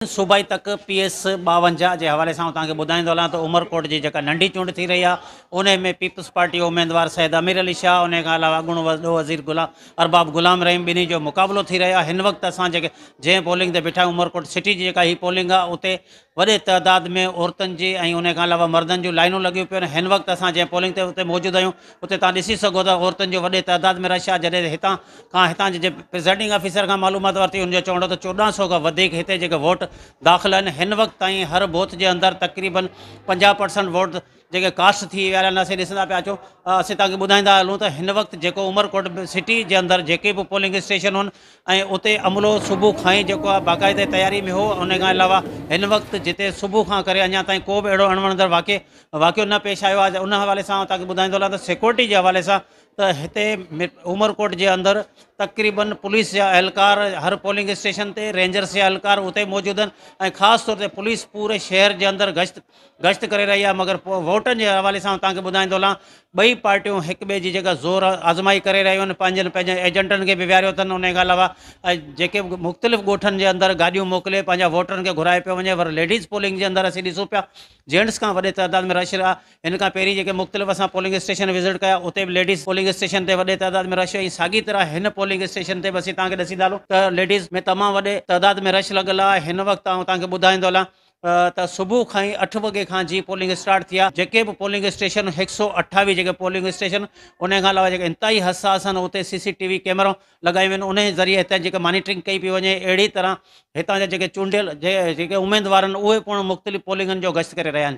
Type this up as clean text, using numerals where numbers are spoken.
सूबाई तक PS 52 के हवाले से तक बुधाईंदो हलां तो उमरकोट की जेका नंढी चूंड थी रही है उन में पीपल्स पार्टी उम्मीदवार सैयद अमीर अली शाह, उन खां अलावा अॻूणो वॾो वज़ीर अरबाब गुलाम रहीम ॿिन्ही जो मुक़ाबलो थी रहा है। हिन वक्त असां जंहिं पोलिंग ते बीठा उमरकोट सिटी की जेका ही पोलिंग है उते वॾे तइदाद में औरतुनि जी ऐं उन खां अलावा मर्दनि जूं लाइनूं लॻियूं पियूं आहिनि। हिन वक्त असां जंहिं पोलिंग ते उते मौजूदु आहियूं उते तव्हां ॾिसी सघो था औरतुनि जो वॾे तइदाद में रश आहे। जॾहिं हितां जे प्रिज़ाइडिंग ऑफिसर खां मालूमात वरिती उनजो चवणो त 1400 खां वधीक हिते जेके वोट दाख़िल आहिनि। हिन वक्त ताईं हर बूथ के अंदर तकरीबन 50% वोट जेके कास्ट थी विया आहिनि। असीं ॾिसंदा पिया अचूं, असीं तव्हांखे ॿुधाईंदा हलूं त हिन वक्त जेको उमरकोट सिटी के अंदर जेके भी पोलिंग स्टेशन आहिनि ऐं उते अमलो सुबुह खां ई जेको आहे बाक़ाइदे तैयारी में हो। उन खां अलावा हिन वक्त जिते सुबुह खां करे अञा ताईं को बि अहिड़ो अणवणंदड़ वाक़ियो न पेश आयो आहे। उन हवाले सां तव्हांखे ॿुधाईंदो हलां त सिक्योरिटी के हवाले सां त हिते उमरकोट के अंदर तकरीबन पुलिस जा एहलकार हर पोलिंग स्टेशन ते, रेंजर्स जा एहलकार उते मौजूद हैं। ख़ास तौर पर पुलिस पूरे शहर के अंदर गश्त करे रही है। मगर वोटन के हवाले से तव्हांखे ॿुधाईंदो हलां ॿई पार्टियों एक ॿिए जी जेका ज़ोर आज़माई करे रहियूं आहिनि, पंहिंजनि एजेंटनि खे बि विहारियो अथनि। उन खां अलावा जेके मुख़्तलिफ़ ॻोठनि के अंदर गाॾियूं मोकिले पंहिंजा वोटरनि खे घुराए पियो वञे। पर लेडीज़ पोलिंग के अंदर असीं ॾिसूं पिया जेंट्स खां वॾे तइदाद में रश रहा। इन खां पहिरीं जेके मुख़्तलिफ़ असां पोलिंग स्टेशन विज़िट कया उते भी लेडीज़ पोलिंग स्टेशन ते वॾे तइदाद में रश। साॻी तरह हिन पोलिंग स्टेशन ते बि असीं तव्हांखे ॾिसींदा हलूं त लेडीज़ में तमामु वॾे तइदाद में रश लॻल आहे। हिन वक्त तव्हांखे ॿुधाईंदो हलां त सुबुह खां ही 8 वगे खां जी पोलिंग स्टार्ट थी आहे। जेके भी पोलिंग स्टेशन 128 जेके पोलिंग स्टेशन उन खां अलावा जेके इंतहाई हसास आहिनि उते CCTV कैमरो लगाए आहिनि। उन ज़रिए हिते जेके मॉनिटरिंग कई पई वञे। अहिड़ी तरह हितां जा जेके चूंडियल जेके उम्मीदवार आहिनि उहे पिणु मुख़्तलिफ़ पोलिंगनि जो गश्त करे रहिया आहिनि।